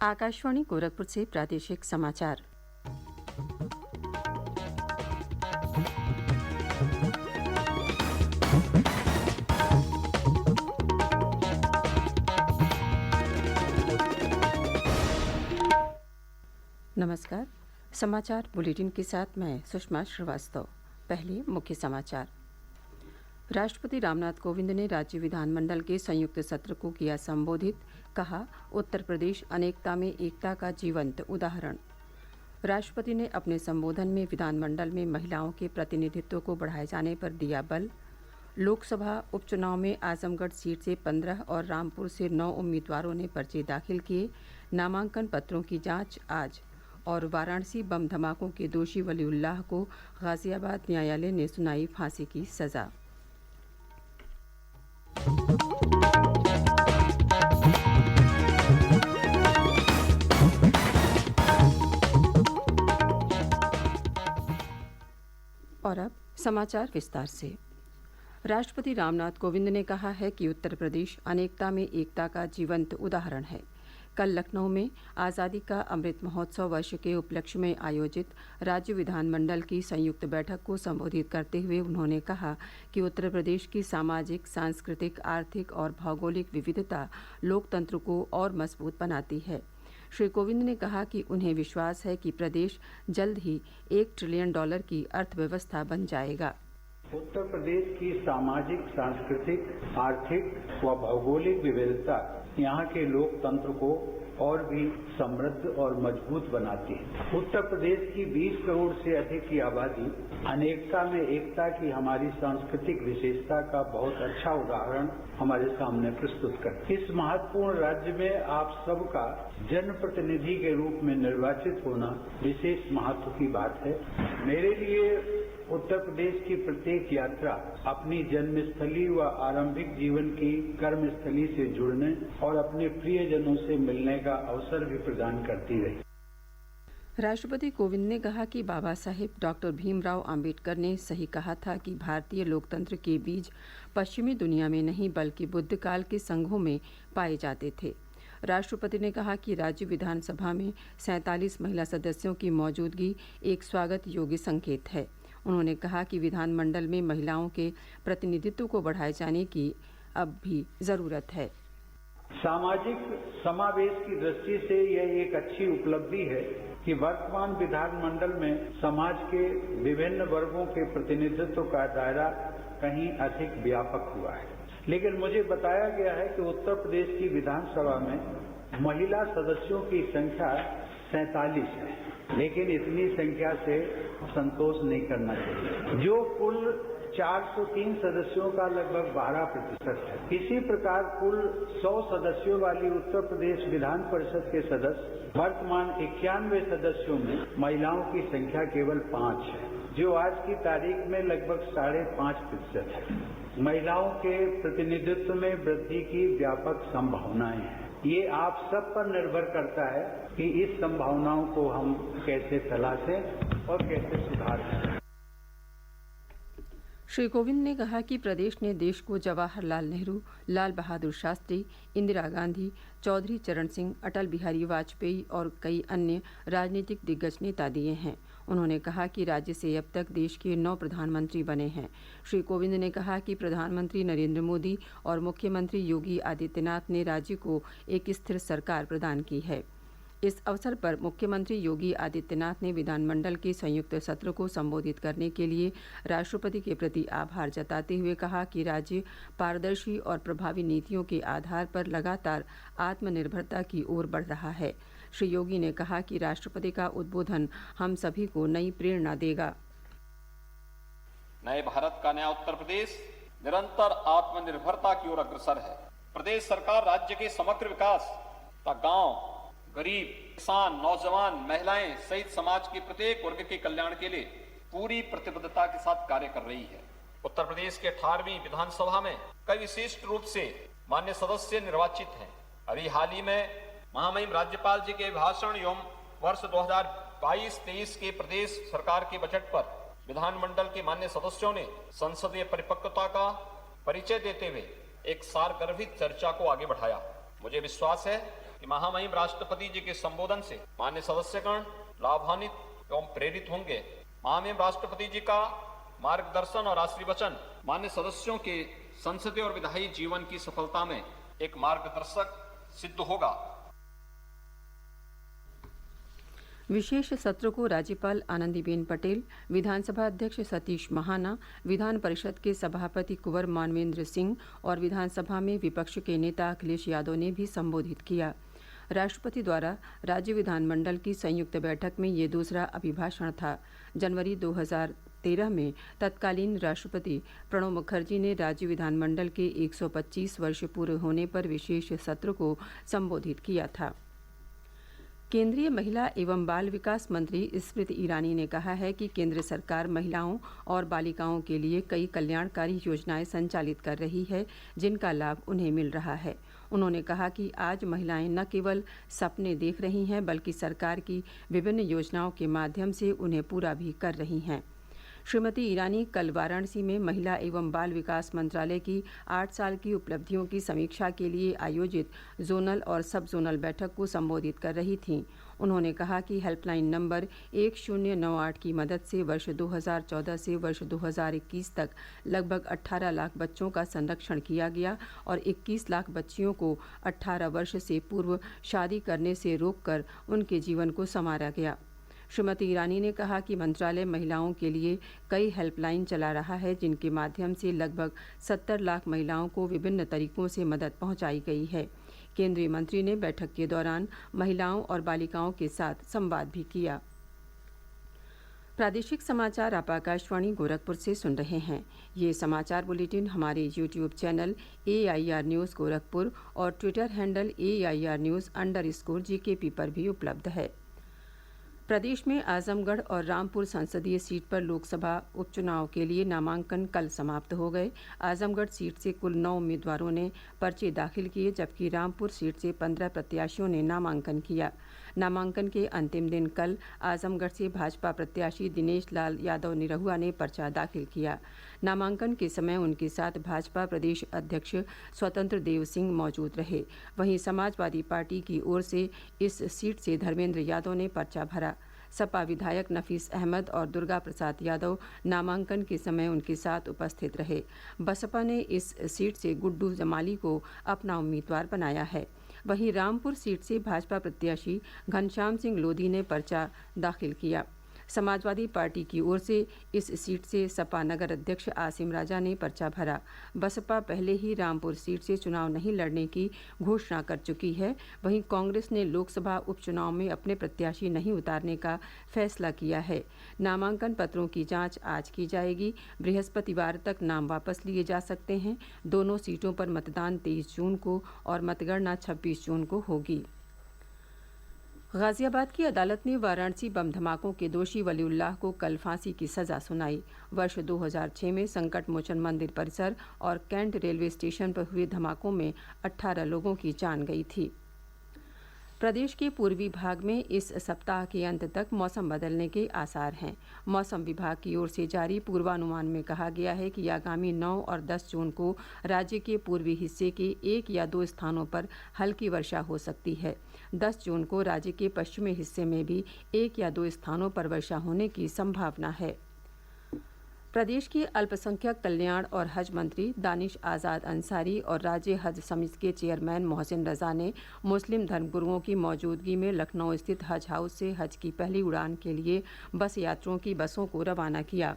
आकाशवाणी गोरखपुर से प्रादेशिक समाचार। नमस्कार। समाचार बुलेटिन के साथ मैं सुषमा श्रीवास्तव। पहले मुख्य समाचार। राष्ट्रपति रामनाथ कोविंद ने राज्य विधानमंडल के संयुक्त सत्र को किया संबोधित। कहा, उत्तर प्रदेश अनेकता में एकता का जीवंत उदाहरण। राष्ट्रपति ने अपने संबोधन में विधानमंडल में महिलाओं के प्रतिनिधित्व को बढ़ाए जाने पर दिया बल। लोकसभा उपचुनाव में आजमगढ़ सीट से 15 और रामपुर से 9 उम्मीदवारों ने पर्चे दाखिल किए। नामांकन पत्रों की जांच आज। और वाराणसी बम धमाकों के दोषी वलीउल्लाह को गाजियाबाद न्यायालय ने सुनाई फांसी की सजा। और अब समाचार विस्तार से। राष्ट्रपति रामनाथ कोविंद ने कहा है कि उत्तर प्रदेश अनेकता में एकता का जीवंत उदाहरण है। कल लखनऊ में आज़ादी का अमृत महोत्सव वर्ष के उपलक्ष्य में आयोजित राज्य विधानमंडल की संयुक्त बैठक को संबोधित करते हुए उन्होंने कहा कि उत्तर प्रदेश की सामाजिक, सांस्कृतिक, आर्थिक और भौगोलिक विविधता लोकतंत्र को और मजबूत बनाती है। श्री कोविंद ने कहा कि उन्हें विश्वास है कि प्रदेश जल्द ही $1 ट्रिलियन की अर्थव्यवस्था बन जाएगा। उत्तर प्रदेश की सामाजिक, सांस्कृतिक, आर्थिक व भौगोलिक विविधता यहाँ के लोकतंत्र को और भी समृद्ध और मजबूत बनाती है। उत्तर प्रदेश की 20 करोड़ से अधिक की आबादी अनेकता में एकता की हमारी सांस्कृतिक विशेषता का बहुत अच्छा उदाहरण हमारे सामने प्रस्तुत करती है। इस महत्वपूर्ण राज्य में आप सबका जनप्रतिनिधि के रूप में निर्वाचित होना विशेष महत्व की बात है। मेरे लिए उत्तर प्रदेश की प्रत्येक यात्रा अपनी जन्मस्थली व आरंभिक जीवन की कर्मस्थली से जुड़ने और अपने प्रियजनों से मिलने का अवसर भी प्रदान करती रही। राष्ट्रपति कोविंद ने कहा कि बाबा साहेब डॉक्टर भीमराव आम्बेडकर ने सही कहा था कि भारतीय लोकतंत्र के बीज पश्चिमी दुनिया में नहीं बल्कि बुद्ध काल के संघों में पाए जाते थे। राष्ट्रपति ने कहा कि राज्य विधानसभा में 47 महिला सदस्यों की मौजूदगी एक स्वागत योग्य संकेत है। उन्होंने कहा कि विधानमंडल में महिलाओं के प्रतिनिधित्व को बढ़ाए जाने की अब भी जरूरत है। सामाजिक समावेश की दृष्टि से यह एक अच्छी उपलब्धि है कि वर्तमान विधानमंडल में समाज के विभिन्न वर्गों के प्रतिनिधित्व का दायरा कहीं अधिक व्यापक हुआ है। लेकिन मुझे बताया गया है कि उत्तर प्रदेश की विधानसभा में महिला सदस्यों की संख्या 47 है, लेकिन इतनी संख्या से संतोष नहीं करना चाहिए। जो कुल 403 सदस्यों का लगभग 12% है। इसी प्रकार कुल 100 सदस्यों वाली उत्तर प्रदेश विधान परिषद के सदस्य वर्तमान 91 सदस्यों में महिलाओं की संख्या केवल 5 है, जो आज की तारीख में लगभग 5.5% है। महिलाओं के प्रतिनिधित्व में वृद्धि की व्यापक संभावनाएं हैं। ये आप सब पर निर्भर करता है कि इस संभावनाओं को हम कैसे तलाशें और कैसे सुधार करें। श्री कोविंद ने कहा कि प्रदेश ने देश को जवाहरलाल नेहरू, लाल बहादुर शास्त्री, इंदिरा गांधी, चौधरी चरण सिंह, अटल बिहारी वाजपेयी और कई अन्य राजनीतिक दिग्गज नेता दिए हैं। उन्होंने कहा कि राज्य से अब तक देश के 9 प्रधानमंत्री बने हैं। श्री कोविंद ने कहा कि प्रधानमंत्री नरेंद्र मोदी और मुख्यमंत्री योगी आदित्यनाथ ने राज्य को एक स्थिर सरकार प्रदान की है। इस अवसर पर मुख्यमंत्री योगी आदित्यनाथ ने विधानमंडल के संयुक्त सत्र को संबोधित करने के लिए राष्ट्रपति के प्रति आभार जताते हुए कहा कि राज्य पारदर्शी और प्रभावी नीतियों के आधार पर लगातार आत्मनिर्भरता की ओर बढ़ रहा है। श्री योगी ने कहा कि राष्ट्रपति का उद्बोधन हम सभी को नई प्रेरणा देगा। नए भारत का नया उत्तर प्रदेश निरंतर आत्मनिर्भरता की ओर अग्रसर है। प्रदेश सरकार राज्य के समग्र विकास तथा गांव, गरीब, किसान, नौजवान, महिलाएं सहित समाज के प्रत्येक वर्ग के कल्याण के लिए पूरी प्रतिबद्धता के साथ कार्य कर रही है। उत्तर प्रदेश के 18वीं विधानसभा में कई विशिष्ट रूप से मान्य सदस्य निर्वाचित हैं। अभी हाल ही में महामहिम राज्यपाल जी के भाषण एवं वर्ष 2022-23 के प्रदेश सरकार के बजट पर विधानमंडल के मान्य सदस्यों ने संसदीय परिपक्वता का परिचय देते हुए एक सारगर्भित चर्चा को आगे बढ़ाया। मुझे विश्वास है कि महामहिम राष्ट्रपति जी के संबोधन से मान्य सदस्यगण लाभान्वित एवं प्रेरित होंगे। महामहिम राष्ट्रपति जी का मार्गदर्शन और आशीर्वचन मान्य सदस्यों के संसदीय और विधायी जीवन की सफलता में एक मार्गदर्शक सिद्ध होगा। विशेष सत्र को राज्यपाल आनंदीबेन पटेल, विधानसभा अध्यक्ष सतीश महाना, विधान परिषद के सभापति कुंवर मानवेंद्र सिंह और विधानसभा में विपक्ष के नेता अखिलेश यादव ने भी संबोधित किया। राष्ट्रपति द्वारा राज्य विधानमंडल की संयुक्त बैठक में ये दूसरा अभिभाषण था। जनवरी 2013 में तत्कालीन राष्ट्रपति प्रणब मुखर्जी ने राज्य विधानमंडल के 125 वर्ष पूरे होने पर विशेष सत्र को संबोधित किया था। केंद्रीय महिला एवं बाल विकास मंत्री स्मृति ईरानी ने कहा है कि केंद्र सरकार महिलाओं और बालिकाओं के लिए कई कल्याणकारी योजनाएं संचालित कर रही है, जिनका लाभ उन्हें मिल रहा है। उन्होंने कहा कि आज महिलाएं न केवल सपने देख रही हैं, बल्कि सरकार की विभिन्न योजनाओं के माध्यम से उन्हें पूरा भी कर रही हैं। श्रीमती ईरानी कल वाराणसी में महिला एवं बाल विकास मंत्रालय की 8 साल की उपलब्धियों की समीक्षा के लिए आयोजित जोनल और सब जोनल बैठक को संबोधित कर रही थीं। उन्होंने कहा कि हेल्पलाइन नंबर 1098 की मदद से वर्ष 2014 से वर्ष 2021 तक लगभग 18 लाख बच्चों का संरक्षण किया गया और 21 लाख बच्चियों को 18 वर्ष से पूर्व शादी करने से रोककर उनके जीवन को संवारा गया। श्रीमती ईरानी ने कहा कि मंत्रालय महिलाओं के लिए कई हेल्पलाइन चला रहा है, जिनके माध्यम से लगभग 70 लाख महिलाओं को विभिन्न तरीकों से मदद पहुंचाई गई है। केंद्रीय मंत्री ने बैठक के दौरान महिलाओं और बालिकाओं के साथ संवाद भी किया। प्रादेशिक समाचार आप आकाशवाणी गोरखपुर से सुन रहे हैं। ये समाचार बुलेटिन हमारे YouTube channel AIR news Gorakhpur और ट्विटर हैंडल AIR न्यूज़_GKP पर भी उपलब्ध है। प्रदेश में आजमगढ़ और रामपुर संसदीय सीट पर लोकसभा उपचुनाव के लिए नामांकन कल समाप्त हो गए। आजमगढ़ सीट से कुल 9 उम्मीदवारों ने पर्चे दाखिल किए, जबकि रामपुर सीट से 15 प्रत्याशियों ने नामांकन किया। नामांकन के अंतिम दिन कल आजमगढ़ से भाजपा प्रत्याशी दिनेश लाल यादव निरहुआ ने पर्चा दाखिल किया। नामांकन के समय उनके साथ भाजपा प्रदेश अध्यक्ष स्वतंत्र देव सिंह मौजूद रहे। वहीं समाजवादी पार्टी की ओर से इस सीट से धर्मेंद्र यादव ने पर्चा भरा। सपा विधायक नफीस अहमद और दुर्गा प्रसाद यादव नामांकन के समय उनके साथ उपस्थित रहे। बसपा ने इस सीट से गुड्डू जमाली को अपना उम्मीदवार बनाया है। वहीं रामपुर सीट से भाजपा प्रत्याशी घनश्याम सिंह लोधी ने पर्चा दाखिल किया। समाजवादी पार्टी की ओर से इस सीट से सपा नगर अध्यक्ष आसिम राजा ने पर्चा भरा। बसपा पहले ही रामपुर सीट से चुनाव नहीं लड़ने की घोषणा कर चुकी है। वहीं कांग्रेस ने लोकसभा उपचुनाव में अपने प्रत्याशी नहीं उतारने का फैसला किया है। नामांकन पत्रों की जांच आज की जाएगी। बृहस्पतिवार तक नाम वापस लिए जा सकते हैं। दोनों सीटों पर मतदान 23 जून को और मतगणना 26 जून को होगी। गाजियाबाद की अदालत ने वाराणसी बम धमाकों के दोषी वलीउल्लाह को कल फांसी की सजा सुनाई। वर्ष 2006 में संकट मोचन मंदिर परिसर और कैंट रेलवे स्टेशन पर हुए धमाकों में 18 लोगों की जान गई थी। प्रदेश के पूर्वी भाग में इस सप्ताह के अंत तक मौसम बदलने के आसार हैं। मौसम विभाग की ओर से जारी पूर्वानुमान में कहा गया है कि आगामी 9 और 10 जून को राज्य के पूर्वी हिस्से के 1 या 2 स्थानों पर हल्की वर्षा हो सकती है। 10 जून को राज्य के पश्चिमी हिस्से में भी 1 या 2 स्थानों पर वर्षा होने की संभावना है। प्रदेश के अल्पसंख्यक कल्याण और हज मंत्री दानिश आज़ाद अंसारी और राज्य हज समिति के चेयरमैन मोहसिन रजा ने मुस्लिम धर्मगुरुओं की मौजूदगी में लखनऊ स्थित हज हाउस से हज की पहली उड़ान के लिए बस यात्रियों की बसों को रवाना किया।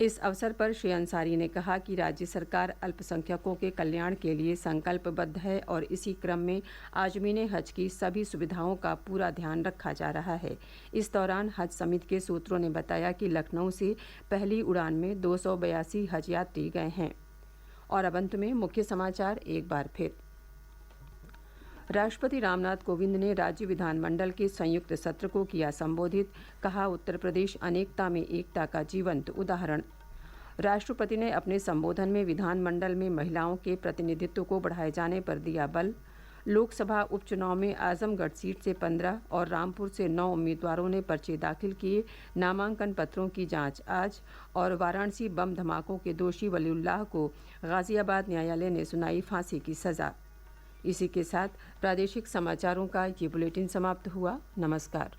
इस अवसर पर श्री अंसारी ने कहा कि राज्य सरकार अल्पसंख्यकों के कल्याण के लिए संकल्पबद्ध है और इसी क्रम में आज़मीन हज की सभी सुविधाओं का पूरा ध्यान रखा जा रहा है। इस दौरान हज समिति के सूत्रों ने बताया कि लखनऊ से पहली उड़ान में 282 हज यात्री गए हैं। और अब अंत में मुख्य समाचार एक बार फिर। राष्ट्रपति रामनाथ कोविंद ने राज्य विधानमंडल के संयुक्त सत्र को किया संबोधित। कहा, उत्तर प्रदेश अनेकता में एकता का जीवंत उदाहरण। राष्ट्रपति ने अपने संबोधन में विधानमंडल में महिलाओं के प्रतिनिधित्व को बढ़ाए जाने पर दिया बल। लोकसभा उपचुनाव में आजमगढ़ सीट से 15 और रामपुर से 9 उम्मीदवारों ने पर्चे दाखिल किए। नामांकन पत्रों की जांच आज। और वाराणसी बम धमाकों के दोषी वलीउल्लाह को गाजियाबाद न्यायालय ने सुनाई फांसी की सजा। इसी के साथ प्रादेशिक समाचारों का ये बुलेटिन समाप्त हुआ। नमस्कार।